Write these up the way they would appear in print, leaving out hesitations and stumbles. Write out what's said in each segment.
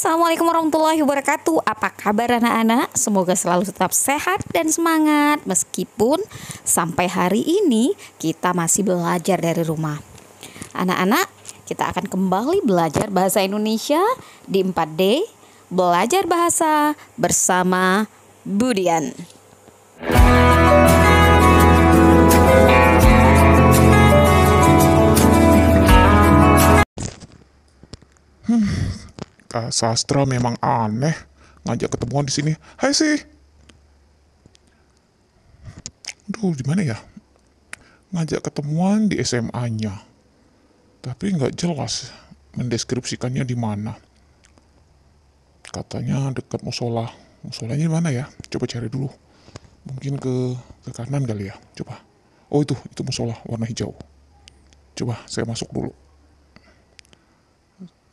Assalamualaikum warahmatullahi wabarakatuh. Apa kabar anak-anak? Semoga selalu tetap sehat dan semangat meskipun sampai hari ini kita masih belajar dari rumah. Anak-anak, kita akan kembali belajar bahasa Indonesia di 4D, belajar bahasa bersama Budian. Kak Sastra memang aneh ngajak ketemuan di sini. Hai sih. Aduh, di mana ya? Ngajak ketemuan di SMA-nya. Tapi nggak jelas mendeskripsikannya di mana. Katanya dekat musola. Musolanya di mana ya? Coba cari dulu. Mungkin ke kanan kali ya. Coba. Oh, itu musola warna hijau. Coba saya masuk dulu.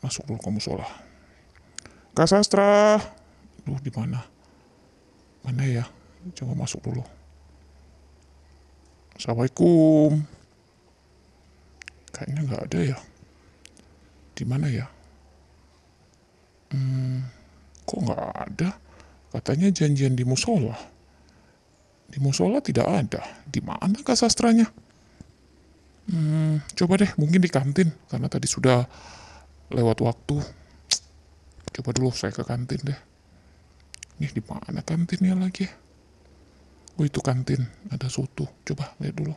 Masuk dulu ke musola. Kak Sastra, di mana? Mana ya? Coba masuk dulu. Assalamualaikum. Kayaknya nggak ada ya. Di mana ya? Kok nggak ada? Katanya janjian di musola. Di musola tidak ada. Di mana Kak Sastranya? Coba deh, mungkin di kantin karena tadi sudah lewat waktu. Coba dulu saya ke kantin deh. Nih di mana kantinnya lagi? Oh, itu kantin, ada soto. Coba lihat dulu.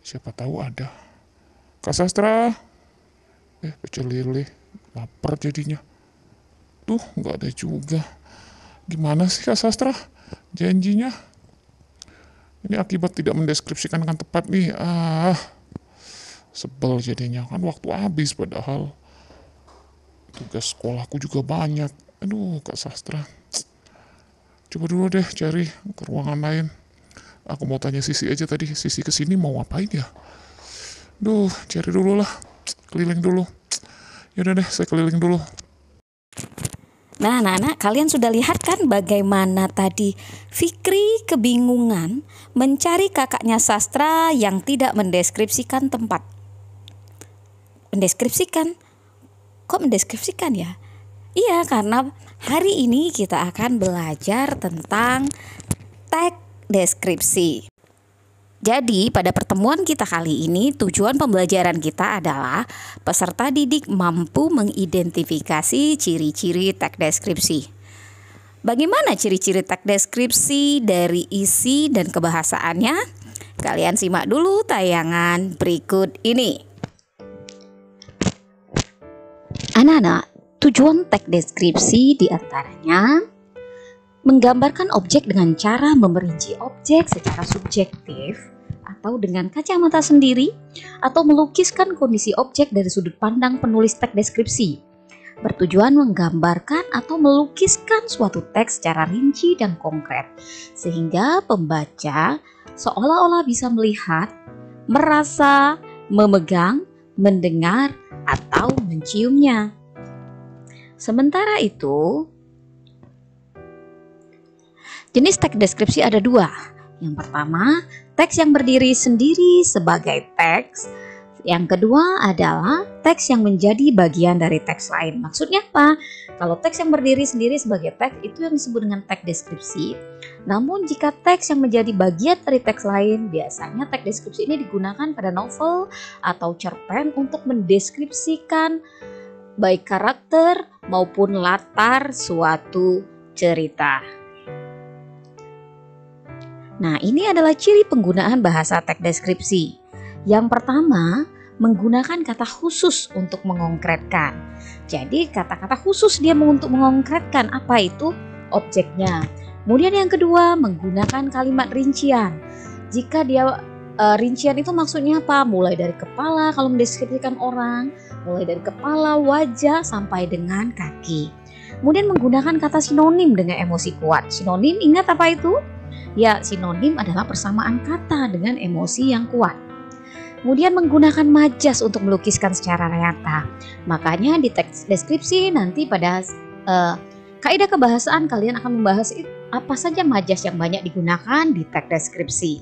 Siapa tahu ada. Kak Sastra. Pecel lele. Lapar jadinya. Tuh, nggak ada juga. Gimana sih Kak Sastra? Janjinya? Ini akibat tidak mendeskripsikan dengan tepat nih. Sebel jadinya, kan waktu habis padahal tugas sekolahku juga banyak. Aduh, Kak Sastra. Coba dulu deh cari ke ruangan lain. Aku mau tanya Sisi aja tadi. Sisi kesini mau ngapain ya? Duh, cari dulu lah. Keliling dulu. Yaudah deh, saya keliling dulu. Nah, anak-anak, kalian sudah lihat kan bagaimana tadi Fikri kebingungan mencari kakaknya Sastra yang tidak mendeskripsikan tempat. Mendeskripsikan? Kok mendeskripsikan ya? Iya, karena hari ini kita akan belajar tentang teks deskripsi. Jadi, pada pertemuan kita kali ini, tujuan pembelajaran kita adalah peserta didik mampu mengidentifikasi ciri-ciri teks deskripsi. Bagaimana ciri-ciri teks deskripsi dari isi dan kebahasaannya? Kalian simak dulu tayangan berikut ini. Anak-anak, tujuan teks deskripsi diantaranya menggambarkan objek dengan cara memerinci objek secara subjektif atau dengan kacamata sendiri, atau melukiskan kondisi objek dari sudut pandang penulis teks deskripsi. Bertujuan menggambarkan atau melukiskan suatu teks secara rinci dan konkret, sehingga pembaca seolah-olah bisa melihat, merasa, memegang, mendengar, atau menciumnya. Sementara itu, jenis teks deskripsi ada dua. Yang pertama, teks yang berdiri sendiri sebagai teks. Yang kedua adalah teks yang menjadi bagian dari teks lain. Maksudnya apa? Kalau teks yang berdiri sendiri sebagai teks itu yang disebut dengan teks deskripsi. Namun jika teks yang menjadi bagian dari teks lain, biasanya teks deskripsi ini digunakan pada novel atau cerpen untuk mendeskripsikan baik karakter maupun latar suatu cerita. Nah, ini adalah ciri penggunaan bahasa teks deskripsi. Yang pertama, menggunakan kata khusus untuk mengkonkretkan. Jadi, kata-kata khusus dia untuk mengkonkretkan apa itu objeknya. Kemudian yang kedua, menggunakan kalimat rincian. Jika dia rincian itu maksudnya apa? Mulai dari kepala kalau mendeskripsikan orang, mulai dari kepala, wajah, sampai dengan kaki. Kemudian menggunakan kata sinonim dengan emosi kuat. Sinonim ingat apa itu? Ya, sinonim adalah persamaan kata dengan emosi yang kuat. Kemudian menggunakan majas untuk melukiskan secara nyata. Makanya di teks deskripsi nanti pada kaidah kebahasaan kalian akan membahas apa saja majas yang banyak digunakan di teks deskripsi.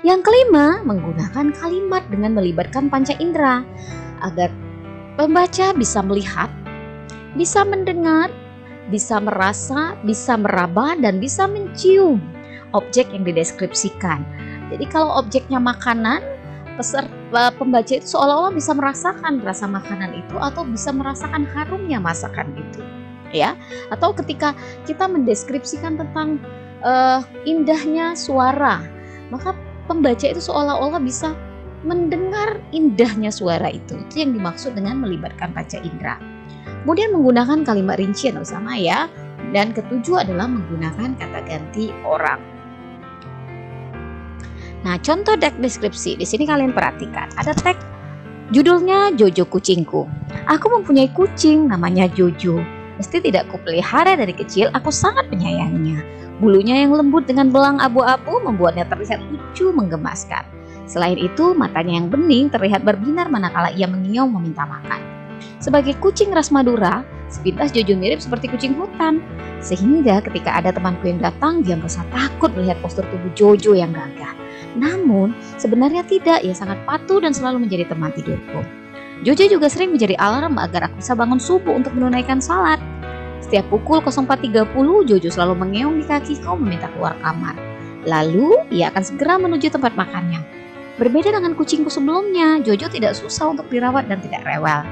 Yang kelima, menggunakan kalimat dengan melibatkan panca indera agar pembaca bisa melihat, bisa mendengar, bisa merasa, bisa meraba, dan bisa mencium objek yang dideskripsikan. Jadi kalau objeknya makanan, pembaca itu seolah-olah bisa merasakan rasa makanan itu atau bisa merasakan harumnya masakan itu, ya. Atau ketika kita mendeskripsikan tentang indahnya suara, maka pembaca itu seolah-olah bisa mendengar indahnya suara itu. Itu yang dimaksud dengan melibatkan panca indera. Kemudian menggunakan kalimat rincian bersama ya. Dan ketujuh adalah menggunakan kata ganti orang. Nah, contoh teks deskripsi di sini kalian perhatikan. Ada teks judulnya Jojo kucingku. Aku mempunyai kucing namanya Jojo. Meski tidak kupelihara dari kecil, aku sangat menyayanginya. Bulunya yang lembut dengan belang abu-abu membuatnya terlihat lucu menggemaskan. Selain itu, matanya yang bening terlihat berbinar manakala ia mengiong meminta makan. Sebagai kucing ras Madura, sepintas Jojo mirip seperti kucing hutan. Sehingga ketika ada temanku yang datang, dia merasa takut melihat postur tubuh Jojo yang gagah. Namun, sebenarnya tidak, ia sangat patuh dan selalu menjadi teman tidurku. Jojo juga sering menjadi alarm agar aku bisa bangun subuh untuk menunaikan salat. Setiap pukul 04.30, Jojo selalu mengeong di kakiku meminta keluar kamar. Lalu, ia akan segera menuju tempat makannya. Berbeda dengan kucingku sebelumnya, Jojo tidak susah untuk dirawat dan tidak rewel.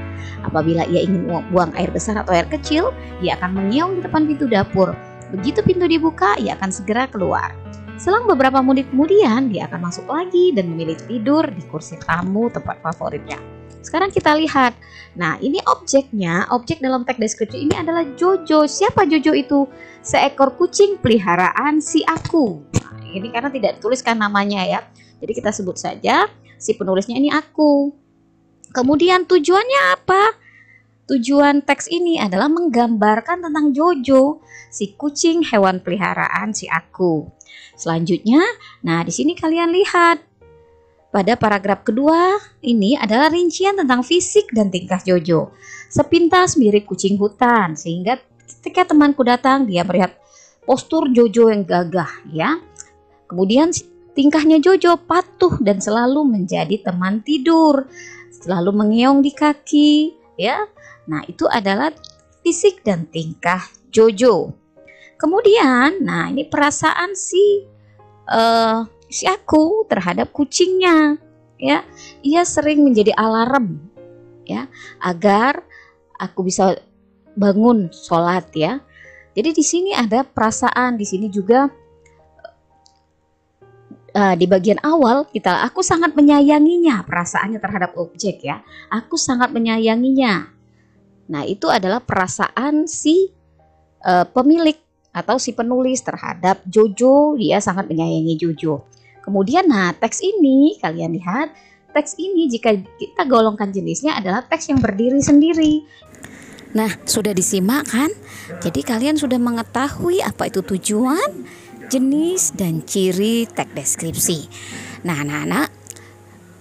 Apabila ia ingin buang air besar atau air kecil, ia akan mengeong di depan pintu dapur. Begitu pintu dibuka, ia akan segera keluar. Selang beberapa menit kemudian, dia akan masuk lagi dan memilih tidur di kursi tamu tempat favoritnya. Sekarang kita lihat. Nah, ini objeknya, objek dalam teks deskripsi ini adalah Jojo. Siapa Jojo itu? Seekor kucing peliharaan si aku. Nah, ini karena tidak dituliskan namanya ya. Jadi kita sebut saja si penulisnya ini aku. Kemudian tujuannya apa? Tujuan teks ini adalah menggambarkan tentang Jojo, si kucing hewan peliharaan si aku. Selanjutnya, nah di sini kalian lihat pada paragraf kedua ini adalah rincian tentang fisik dan tingkah Jojo. Sepintas mirip kucing hutan, sehingga ketika temanku datang dia melihat postur Jojo yang gagah ya. Kemudian tingkahnya Jojo patuh dan selalu menjadi teman tidur, selalu mengeong di kaki ya. Nah, itu adalah fisik dan tingkah Jojo. Kemudian, nah ini perasaan si aku terhadap kucingnya, ya. Ia sering menjadi alarm, ya, agar aku bisa bangun sholat, ya. Jadi di sini ada perasaan, di sini juga di bagian awal aku sangat menyayanginya, perasaannya terhadap objek, ya. Aku sangat menyayanginya. Nah, itu adalah perasaan si pemilik atau si penulis terhadap Jojo, dia sangat menyayangi Jojo. Kemudian nah teks ini kalian lihat, teks ini jika kita golongkan jenisnya adalah teks yang berdiri sendiri. Nah, sudah disimak kan? Jadi kalian sudah mengetahui apa itu tujuan, jenis, dan ciri teks deskripsi. Nah, anak-anak,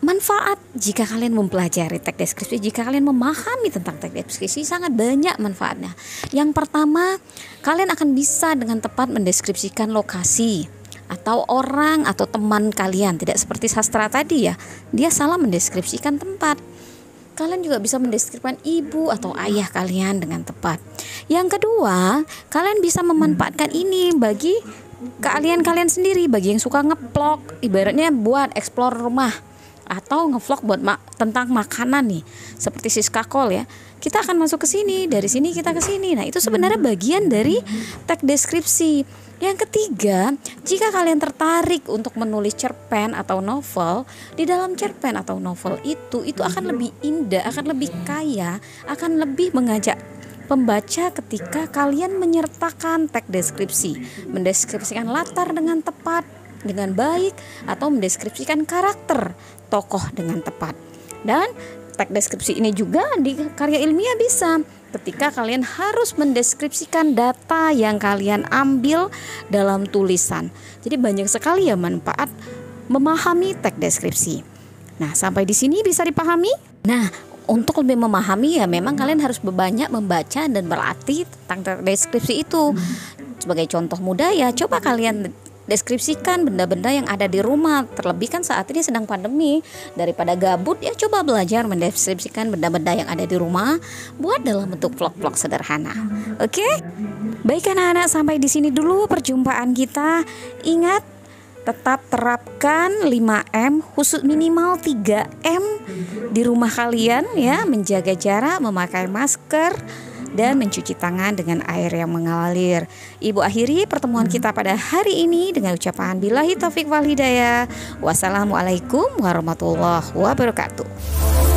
manfaat jika kalian mempelajari teks deskripsi, jika kalian memahami tentang teks deskripsi sangat banyak manfaatnya. Yang pertama, kalian akan bisa dengan tepat mendeskripsikan lokasi atau orang atau teman kalian. Tidak seperti sastra tadi ya, dia salah mendeskripsikan tempat. Kalian juga bisa mendeskripsikan ibu atau ayah kalian dengan tepat. Yang kedua, kalian bisa memanfaatkan ini bagi keahlian kalian sendiri, bagi yang suka nge-vlog, ibaratnya buat explore rumah atau ngevlog buat tentang makanan nih, seperti Siska Kol ya. Kita akan masuk ke sini, dari sini kita ke sini. Nah, itu sebenarnya bagian dari teks deskripsi. Yang ketiga, jika kalian tertarik untuk menulis cerpen atau novel, di dalam cerpen atau novel itu akan lebih indah, akan lebih kaya, akan lebih mengajak pembaca ketika kalian menyertakan teks deskripsi, mendeskripsikan latar dengan tepat, dengan baik, atau mendeskripsikan karakter tokoh dengan tepat. Dan teks deskripsi ini juga di karya ilmiah bisa ketika kalian harus mendeskripsikan data yang kalian ambil dalam tulisan. Jadi banyak sekali ya manfaat memahami teks deskripsi. Nah, sampai di sini bisa dipahami? Nah, untuk lebih memahami ya memang kalian harus banyak membaca dan berlatih tentang teks deskripsi itu. Sebagai contoh mudah ya, coba kalian deskripsikan benda-benda yang ada di rumah. Terlebih kan saat ini sedang pandemi, daripada gabut ya coba belajar mendeskripsikan benda-benda yang ada di rumah, buat dalam bentuk vlog-vlog sederhana. Oke? Baik anak-anak, sampai di sini dulu perjumpaan kita. Ingat, tetap terapkan 5M, khusus minimal 3M di rumah kalian ya, menjaga jarak, memakai masker, dan mencuci tangan dengan air yang mengalir. Ibu akhiri pertemuan kita pada hari ini dengan ucapan billahi taufik wal hidayah. Wassalamualaikum warahmatullahi wabarakatuh.